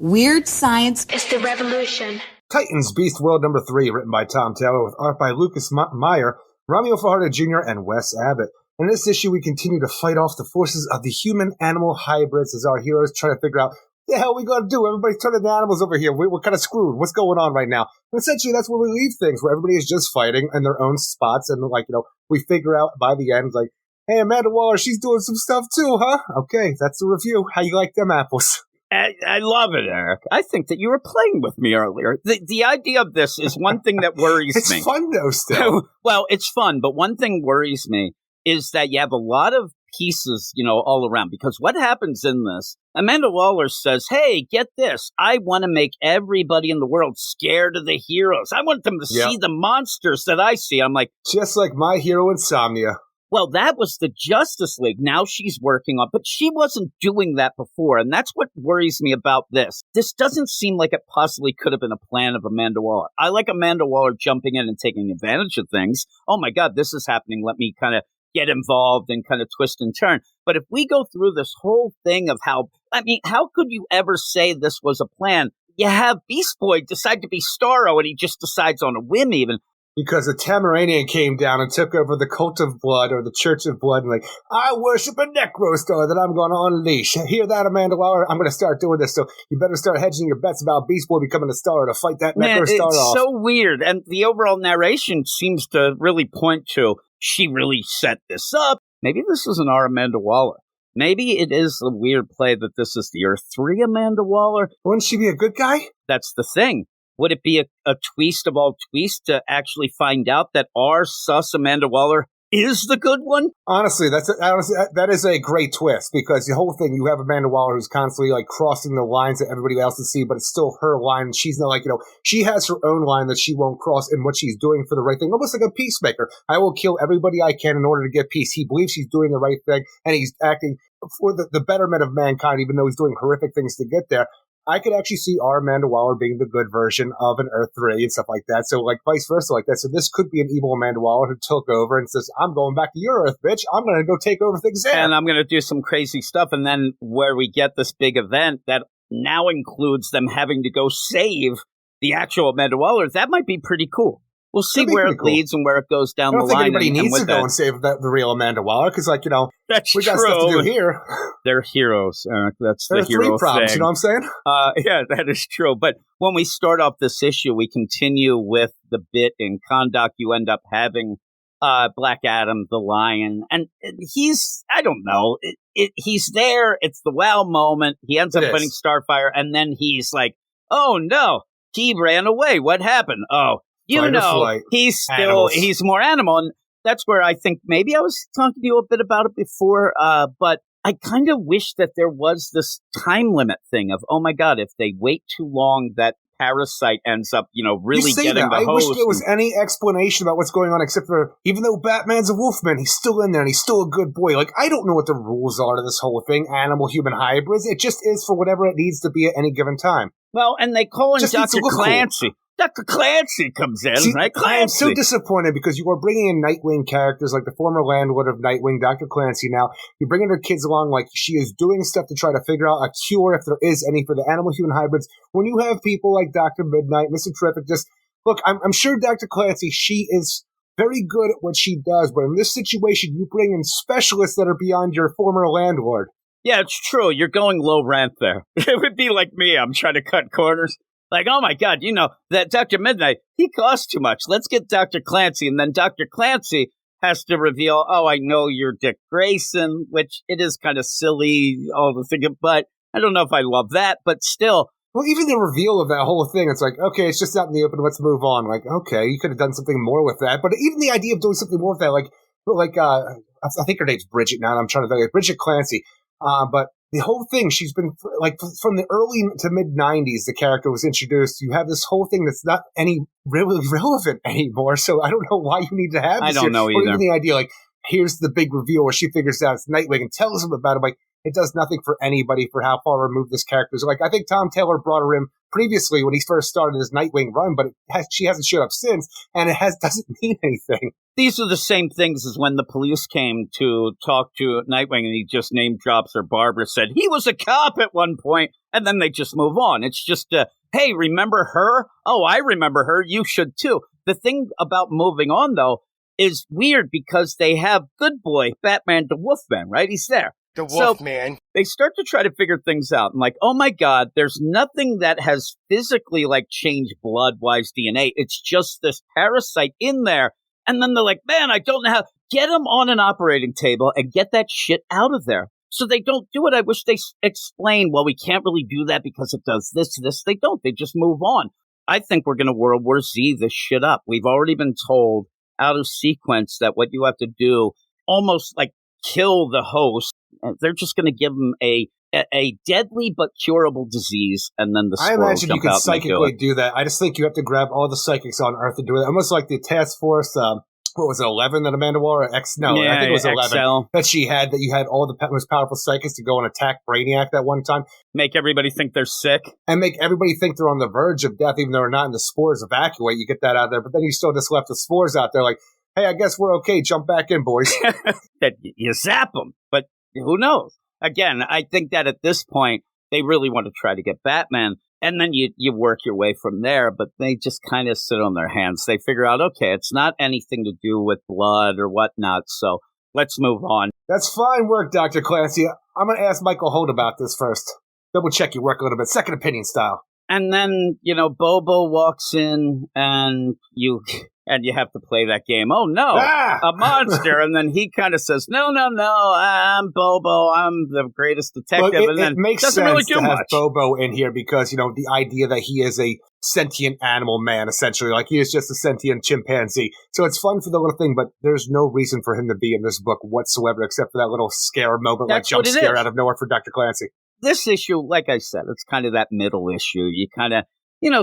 Weird science is the revolution. Titans Beast World number 3, written by Tom Taylor with art by Lucas Meyer, Romeo Fajardo Jr., and Wes Abbott. In this issue, we continue to fight off the forces of the human-animal hybrids as our heroes try to figure out what the hell we got to do. Everybody's turning the animals over here. We're kind of screwed. What's going on right now? And essentially, that's where we leave things, where everybody is just fighting in their own spots. And, we figure out by the end, hey, Amanda Waller, she's doing some stuff too, huh? Okay, that's the review. How you like them apples? I love it, Eric. I think that you were playing with me earlier. The idea of this is one thing that worries me. It's fun, though, still. Well, it's fun, but one thing worries me is that you have a lot of pieces, all around. Because what happens in this, Amanda Waller says, hey, get this. I want to make everybody in the world scared of the heroes. I want them to see the monsters that I see. I'm like... Just like My Hero Insomnia. Well, that was the Justice League. Now she's working on, but she wasn't doing that before. And that's what worries me about this. This doesn't seem like it possibly could have been a plan of Amanda Waller. I like Amanda Waller jumping in and taking advantage of things. Oh my God, this is happening. Let me kind of get involved and kind of twist and turn. But if we go through this whole thing of how could you ever say this was a plan? You have Beast Boy decide to be Starro and he just decides on a whim even. Because a Tamaranian came down and took over the Cult of Blood or the Church of Blood and I worship a Necrostar that I'm going to unleash. Hear that, Amanda Waller? I'm going to start doing this. So you better start hedging your bets about Beast Boy becoming a star to fight that Necrostar off. It's so weird. And the overall narration seems to really point to she really set this up. Maybe this isn't our Amanda Waller. Maybe it is a weird play that this is the Earth 3 Amanda Waller. Wouldn't she be a good guy? That's the thing. Would it be a twist of all twists to actually find out that our sus Amanda Waller is the good one? Honestly, that is a great twist because the whole thing, you have Amanda Waller who's constantly crossing the lines that everybody else can see, but it's still her line. And she's not she has her own line that she won't cross in what she's doing for the right thing. Almost like a peacemaker. I will kill everybody I can in order to get peace. He believes he's doing the right thing and he's acting for the betterment of mankind, even though he's doing horrific things to get there. I could actually see our Amanda Waller being the good version of an Earth 3 and stuff like that. So, vice versa like that. So this could be an evil Amanda Waller who took over and says, I'm going back to your Earth, bitch. I'm going to go take over things there. And I'm going to do some crazy stuff. And then where we get this big event that now includes them having to go save the actual Amanda Waller, that might be pretty cool. We'll see where it leads and where it goes down the line. I don't think anybody needs to go and save the real Amanda Waller because, that's we got true. stuff to do here. They're heroes. That's the hero three problems, thing. You know what I'm saying? Yeah, that is true. But when we start off this issue, we continue with the bit in Kahndaq. You end up having Black Adam, the Lion, and he's, I don't know, he's there. It's the wow moment. He ends up winning Starfire, and then he's like, oh no, he ran away. What happened? Oh, he's more animal. And that's where I think maybe I was talking to you a bit about it before, but I kind of wish that there was this time limit thing of, oh my God, if they wait too long, that Parasite ends up, really getting the hose. I wish there was any explanation about what's going on, except for, even though Batman's a Wolfman, he's still in there and he's still a good boy. I don't know what the rules are to this whole thing, animal-human hybrids. It just is for whatever it needs to be at any given time. Well, and they call in Dr. Clancy. Cool. Dr. Clancy comes in, right? Clancy. I am so disappointed because you are bringing in Nightwing characters like the former landlord of Nightwing, Dr. Clancy. Now, you're bringing her kids along like she is doing stuff to try to figure out a cure, if there is any, for the animal-human hybrids. When you have people like Dr. Midnight, Mr. Terrific, look, I'm sure Dr. Clancy, she is very good at what she does, but in this situation, you bring in specialists that are beyond your former landlord. Yeah, it's true. You're going low rent there. It would be like me. I'm trying to cut corners. Oh my God, that Dr. Midnight, he costs too much. Let's get Dr. Clancy. And then Dr. Clancy has to reveal, oh, I know you're Dick Grayson, which it is kind of silly, all the thing, but I don't know if I love that, but still. Well, even the reveal of that whole thing, it's okay, it's just out in the open, let's move on. Okay, you could have done something more with that. But even the idea of doing something more with that, I think her name's Bridget now, and I'm trying to think, Bridget Clancy. But the whole thing, she's been, from the early to mid-90s, the character was introduced. You have this whole thing that's not any really relevant anymore, so I don't know why you need to have this. I don't know either. Or even the idea, here's the big reveal where she figures out it's Nightwing and tells him about it. It does nothing for anybody for how far removed this character is. I think Tom Taylor brought her in previously when he first started his Nightwing run, but she hasn't showed up since, and doesn't mean anything. These are the same things as when the police came to talk to Nightwing and he just name drops, or Barbara said he was a cop at one point, and then they just move on. It's just, hey, remember her? Oh, I remember her. You should too. The thing about moving on, though, is weird because they have Good Boy, Batman the Wolfman, right? He's there. The Wolfman. So they start to try to figure things out. I'm like, oh my God, there's nothing that has physically like changed blood-wise DNA. It's just this parasite in there. And then they're like, man, I don't know how. Get him on an operating table and get that shit out of there. So they don't do it. I wish they explained, well, we can't really do that because it does this. They don't. They just move on. I think we're going to World War Z this shit up. We've already been told out of sequence that what you have to do, almost like kill the host. They're just going to give them a deadly but curable disease, and then the I squirrels imagine jump you could out and psychically do that. I just think you have to grab all the psychics on Earth to do it. Almost like the task force, what was it, 11 that Amanda Waller, I think it was 11, XL. that she had, that you had all the most powerful psychics to go and attack Brainiac that one time. Make everybody think they're sick. And make everybody think they're on the verge of death, even though they're not, and the spores evacuate. You get that out there, but then you still just left the spores out there like, hey, I guess we're okay. Jump back in, boys. That you zap them, but who knows? Again, I think that at this point, they really want to try to get Batman, and then you work your way from there, but they just kind of sit on their hands. They figure out, okay, it's not anything to do with blood or whatnot, so let's move on. That's fine work, Dr. Clancy. I'm going to ask Michael Holt about this first. Double check your work a little bit. Second opinion style. And then, Bobo walks in, and you have to play that game. Oh, no, a monster. And then he kind of says, no, I'm Bobo. I'm the greatest detective. Well, and then it makes doesn't sense really do to have much. Bobo in here because, the idea that he is a sentient animal man, essentially. Like, he is just a sentient chimpanzee. So it's fun for the little thing, but there's no reason for him to be in this book whatsoever except for that little scare moment, like jump scare out of nowhere for Dr. Clancy. This issue, like I said, it's kind of that middle issue. You kind of,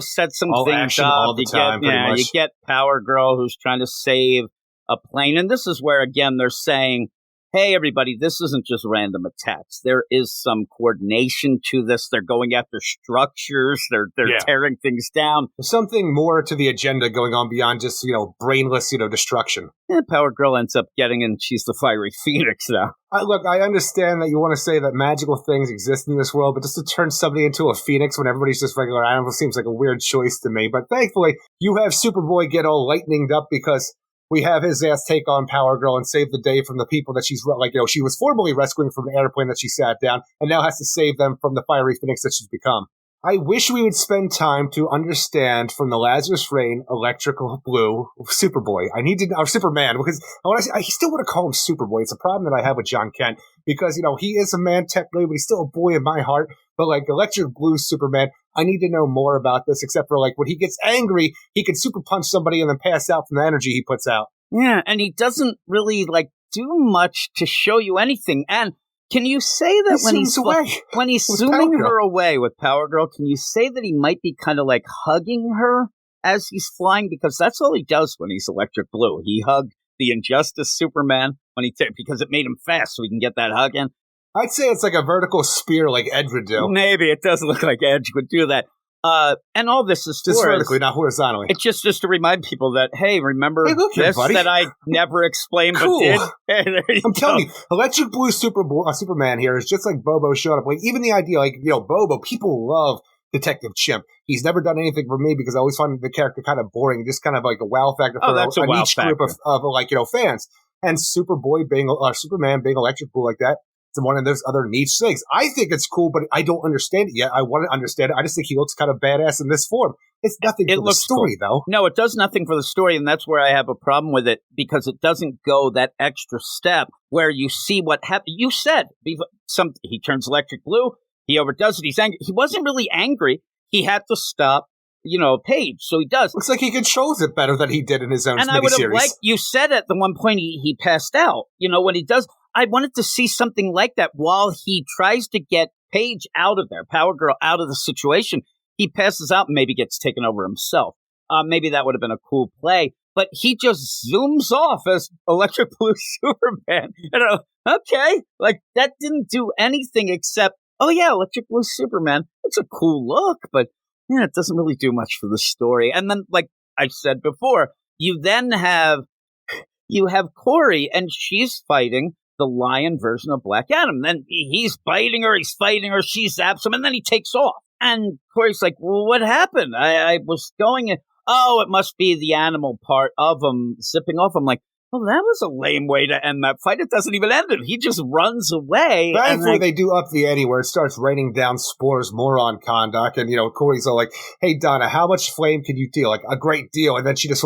set some all things action up. all the time, pretty much. You get Power Girl who's trying to save a plane. And this is where, again, they're saying, hey, everybody, this isn't just random attacks. There is some coordination to this. They're going after structures. They're tearing things down. There's something more to the agenda going on beyond just, brainless, destruction. And Power Girl ends up getting in. She's the Fiery Phoenix now. Look, I understand that you want to say that magical things exist in this world, but just to turn somebody into a phoenix when everybody's just regular animals seems like a weird choice to me. But thankfully, you have Superboy get all lightninged up because we have his ass take on Power Girl and save the day from the people that she's, she was formerly rescuing from the airplane that she sat down and now has to save them from the Fiery Phoenix that she's become. I wish we would spend time to understand from the Lazarus Reign Electrical Blue Superboy. I need to, or Superman, because I still want to call him Superboy. It's a problem that I have with John Kent because, he is a man technically, but he's still a boy in my heart. But Electric Blue Superman, I need to know more about this, except for when he gets angry, he can super punch somebody and then pass out from the energy he puts out. Yeah, and he doesn't really do much to show you anything. And can you say that when he's zooming her away with Power Girl, can you say that he might be kind of hugging her as he's flying? Because that's all he does when he's Electric Blue. He hugged the Injustice Superman when because it made him fast so he can get that hug in. I'd say it's like a vertical spear like Edge would do. Maybe it does look like Edge would do that. And all this is just vertically, not horizontally. It's just to remind people that, hey, remember this that I never explained but did? Hey, I'm telling you, Electric Blue Superman here is just like Bobo showing up. Even the idea, Bobo, people love Detective Chimp. He's never done anything for me because I always find the character kind of boring, just kind of like a wow factor for a niche group of fans. And Superman being Electric Blue like that, it's one of those other niche things. I think it's cool, but I don't understand it yet. I want to understand it. I just think he looks kind of badass in this form. It's nothing for the story, though. No, it does nothing for the story, and that's where I have a problem with it, because it doesn't go that extra step where you see what happened. You said he turns Electric Blue, he overdoes it, he's angry. He wasn't really angry. He had to stop, Paige, so he does. Looks like he controls it better than he did in his own miniseries. And I would have liked, you said at the one point he passed out, when he does. I wanted to see something like that while he tries to get Paige out of there, Power Girl out of the situation. He passes out and maybe gets taken over himself. Maybe that would have been a cool play. But he just zooms off as Electric Blue Superman. And okay, that didn't do anything except, oh yeah, Electric Blue Superman. It's a cool look, but yeah, it doesn't really do much for the story. And then, like I said before, you then have Corey, and she's fighting the lion version of Black Adam. Then he's biting her, he's fighting her, she zaps him, and then he takes off. And Corey's like, well, what happened? I was going, oh, it must be the animal part of him zipping off. I'm like, well, that was a lame way to end that fight. It doesn't even end it. He just runs away. Thankfully, they do up the ante where it starts raining down spores more on Kahndaq. And, Corey's all like, hey, Donna, how much flame can you deal? Like, a great deal. And then she just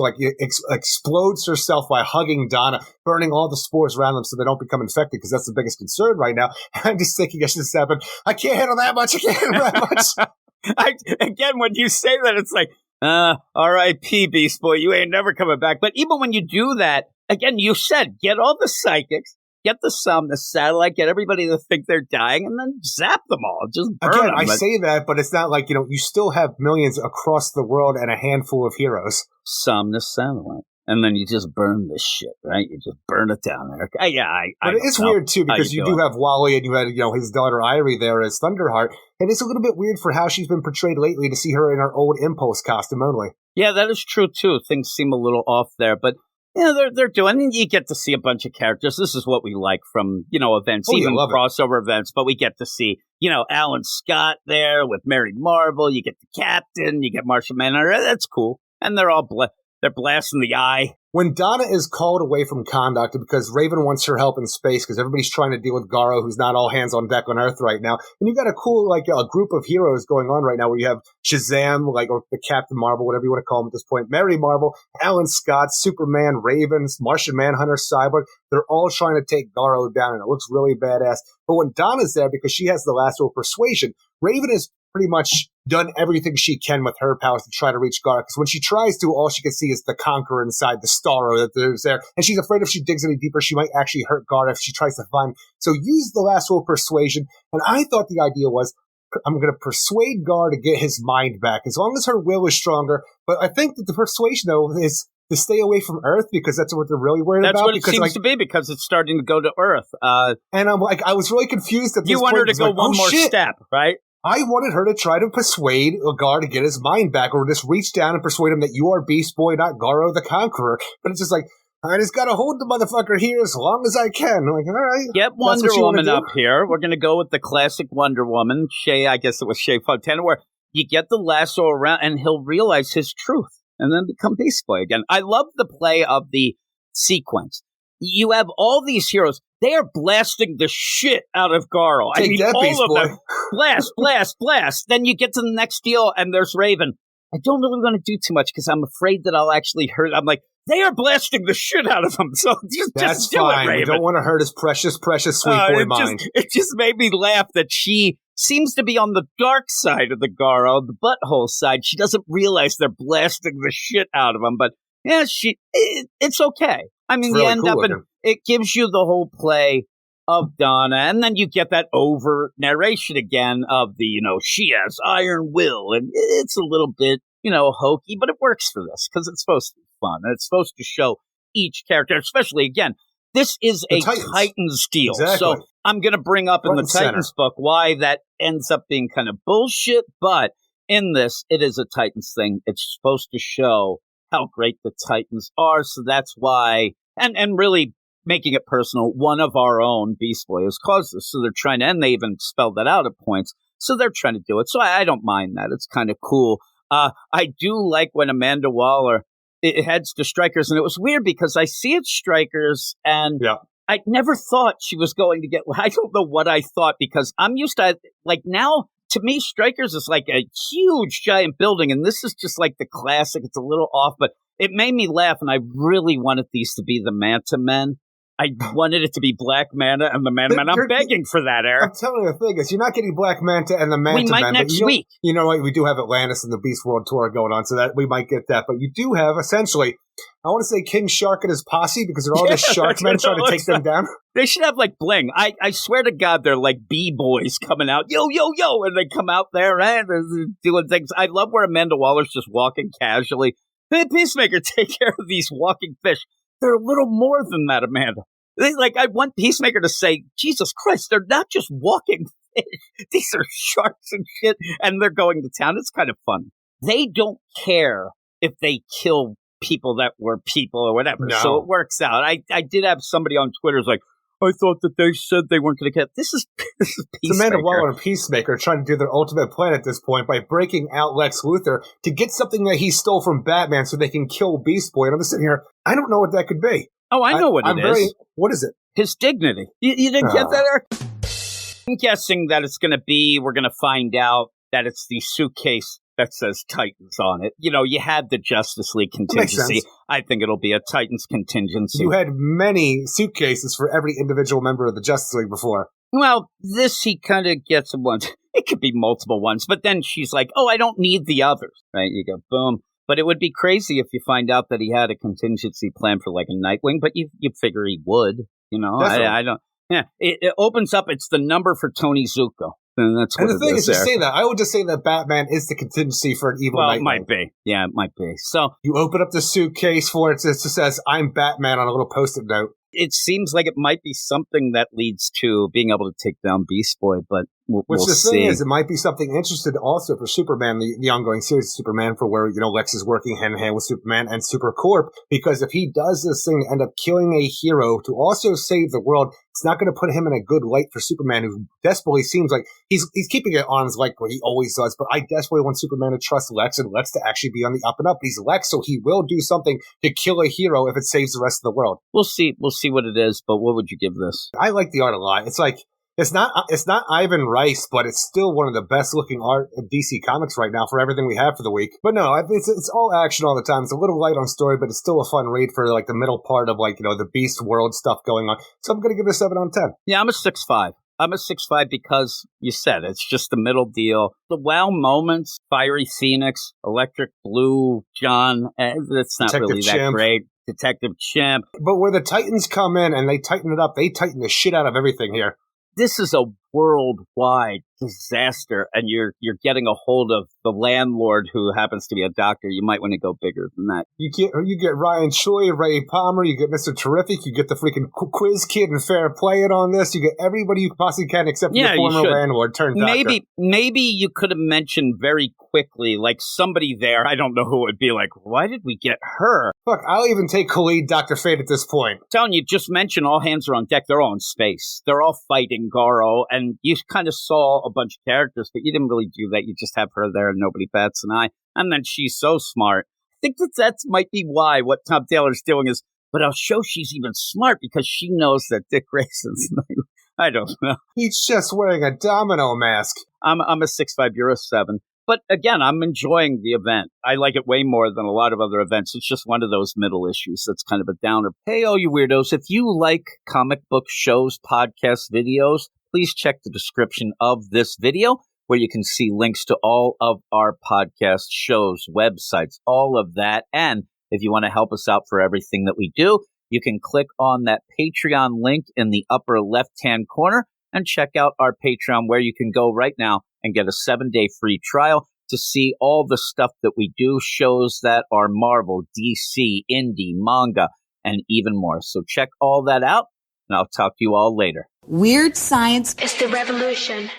explodes herself by hugging Donna, burning all the spores around them so they don't become infected, because that's the biggest concern right now. I'm just thinking, as this happened, I can't handle that much. I can't handle that much. Again, when you say that, it's like, R.I.P. Beast Boy, you ain't never coming back. But even when you do that, again, you said, get all the psychics, get the satellite, get everybody to think they're dying, and then zap them all. Just burn them. I say that, but it's not like, you still have millions across the world and a handful of heroes. The satellite. And then you just burn this shit, right? You just burn it down there. But it's weird, too, because you do have Wally, and you had, his daughter Irie there as Thunderheart. And it's a little bit weird for how she's been portrayed lately to see her in her old Impulse costume only. Yeah, that is true, too. Things seem a little off there, but they're doing, and you get to see a bunch of characters. This is what we like from, events, even crossover events, but we get to see, Alan Scott there with Mary Marvel. You get the Captain, you get Martian Manhunter. That's cool. And they're all they're blasting the eye. When Donna is called away from Kahndaq because Raven wants her help in space because everybody's trying to deal with Garo, who's not all hands on deck on Earth right now. And you got a cool, a group of heroes going on right now where you have Shazam, or the Captain Marvel, whatever you want to call him at this point, Mary Marvel, Alan Scott, Superman, Ravens, Martian Manhunter, Cyborg. They're all trying to take Garo down, and it looks really badass. But when Donna's there, because she has the lasso of persuasion, Raven is pretty much done everything she can with her powers to try to reach Garo. Because when she tries to, all she can see is the Conqueror inside the Starro that there's there. And she's afraid if she digs any deeper, she might actually hurt Garo if she tries to find. So use the lasso of persuasion. And I thought the idea was, I'm going to persuade Gar to get his mind back, as long as her will is stronger. But I think that the persuasion, though, is to stay away from Earth, because that's what they're really worried about. That's what it seems to be, because it's starting to go to Earth. And I'm like, I was really confused at this point. You want her to go one more step, right? I wanted her to try to persuade Gar to get his mind back, or just reach down and persuade him that you are Beast Boy, not Garo the Conqueror. But it's just like, I just gotta hold the motherfucker here as long as I can. I'm like, all right. Get Wonder Woman up here. We're gonna go with the classic Wonder Woman. I guess it was Shea Fontana, where you get the lasso around and he'll realize his truth and then become Beast Boy again. I love the play of the sequence. You have all these heroes. They are blasting the shit out of Garo. I mean, all of them. Blast, blast, blast. Then you get to the next deal, and there's Raven. I don't really want to do too much because I'm afraid that I'll actually hurt. I'm like, they are blasting the shit out of him. So just do it, Raven. We don't want to hurt his precious, precious sweet boy mind. It just made me laugh that she seems to be on the dark side of the Garo, the butthole side. She doesn't realize they're blasting the shit out of him. But yeah, it's okay. I mean, you end up and it gives you the whole play of Donna, and then you get that over narration again of the, she has iron will, and it's a little bit, hokey, but it works for this because it's supposed to be fun, and it's supposed to show each character, especially, again, this is a Titans deal. Exactly. So I'm going to bring up in the Titans book why that ends up being kind of bullshit, but in this, it is a Titans thing. It's supposed to show how great the Titans are, so that's why, and really making it personal, one of our own, Beast Boy, has caused this. So they're trying to, and they even spelled that out at points. So they're trying to do it. So I don't mind that. It's kind of cool. I do like when Amanda Waller it heads to Strikers, and it was weird because I see it Strikers, and I never thought she was going to get. I don't know what I thought because I'm used to now. To me, Strikers is like a huge, giant building, and this is just like the classic. It's a little off, but it made me laugh, and I really wanted these to be the Manta Men. I wanted it to be Black Manta and the Manta Men. I'm begging for that, Eric. I'm telling you the thing is, you're not getting Black Manta and the Manta Men. We might next week. You know what? We do have Atlantis and the Beast World Tour going on, so that we might get that. But you do have, essentially, I want to say King Shark and his posse, because they're all the shark men trying to take them down. They should have, bling. I swear to God, they're like B-boys coming out. Yo, yo, yo. And they come out there and they're doing things. I love where Amanda Waller's just walking casually. Hey, Peacemaker, take care of these walking fish. They're a little more than that, Amanda. I want Peacemaker to say, Jesus Christ, they're not just walking These are sharks and shit, and they're going to town. It's kind of funny. They don't care if they kill people that were people or whatever. No. So it works out. I did have somebody on Twitter who's like, I thought that they said they weren't going to get this is It's Peacemaker. Amanda Waller and Peacemaker trying to do their ultimate plan at this point by breaking out Lex Luthor to get something that he stole from Batman so they can kill Beast Boy. And I'm just sitting here, I don't know what that could be. Oh, I know what it is. What is it? His dignity. You didn't get that, Eric? I'm guessing that it's going to be, we're going to find out that it's the suitcase that says Titans on it. You know, you had the Justice League contingency. I think it'll be a Titans contingency. You had many suitcases for every individual member of the Justice League before. Well, this he kind of gets one. It could be multiple ones, but then she's like, oh, I don't need the others. Right? You go, boom. But it would be crazy if you find out that he had a contingency plan for like a Nightwing, but you figure he would. You know, I don't. Yeah, it opens up. It's the number for Tony Zuko. And that's what the thing is, you there. say that. I would just say that Batman is the contingency for an evil Nightwing. It might be. Yeah, it might be. So you open up the suitcase for it. It just says, I'm Batman on a little Post-it note. It seems like it might be something that leads to being able to take down Beast Boy, but we'll see. Thing is, it might be something interesting also for Superman, the ongoing series of Superman, for where, you know, Lex is working hand in hand with Superman and Supercorp, because if he does this thing to end up killing a hero to also save the world, it's not going to put him in a good light for Superman, who desperately seems like he's keeping it on his like what he always does, but I desperately want Superman to trust Lex and Lex to actually be on the up and up. He's Lex, so he will do something to kill a hero if it saves the rest of the world. We'll see what it is, but what would you give this? I like the art a lot. It's like, it's not Ivan Rice, but it's still one of the best looking art in DC Comics right now for everything we have for the week. But no, it's all action all the time. It's a little light on story, but it's still a fun read for like the middle part of like, you know, the Beast World stuff going on. So I'm going to give it a 7 out of 10. Yeah, I'm a 6.5. I'm a 6.5 because you said it's just the middle deal. The wow moments, Fiery Phoenix, Electric Blue, John, that's not Detective really Chimp. that great. Detective Chimp. But where the Titans come in and they tighten it up, they tighten the shit out of everything here. This is a worldwide disaster, and you're getting a hold of the landlord who happens to be a doctor. You might want to go bigger than that. You get Ryan Choi, Ray Palmer, you get Mr. Terrific, you get the freaking Quiz Kid and Fair Play It on this. You get everybody you possibly can except the former landlord turned doctor. Maybe you could have mentioned very quickly, like somebody there, I don't know who it would be, like, why did we get her? Fuck, I'll even take Khalid Dr. Fate at this point. I'm telling you, just mention all hands are on deck. They're all in space. They're all fighting Garo, and you kind of saw a bunch of characters, but you didn't really do that. You just have her there and nobody bats an eye. And then she's so smart. I think that might be why what Tom Taylor's doing is, but I'll show she's even smart because she knows that Dick Grayson's I don't know. He's just wearing a domino mask. I'm a 6.5, you're a 7. But again, I'm enjoying the event. I like it way more than a lot of other events. It's just one of those middle issues that's kind of a downer. Hey, all you weirdos, if you like comic book shows, podcasts, videos, please check the description of this video where you can see links to all of our podcast shows, websites, all of that. And if you want to help us out for everything that we do, you can click on that Patreon link in the upper left-hand corner and check out our Patreon where you can go right now and get a 7-day free trial to see all the stuff that we do, shows that are Marvel, DC, indie, manga, and even more. So check all that out, and I'll talk to you all later. Weird Science is the revolution.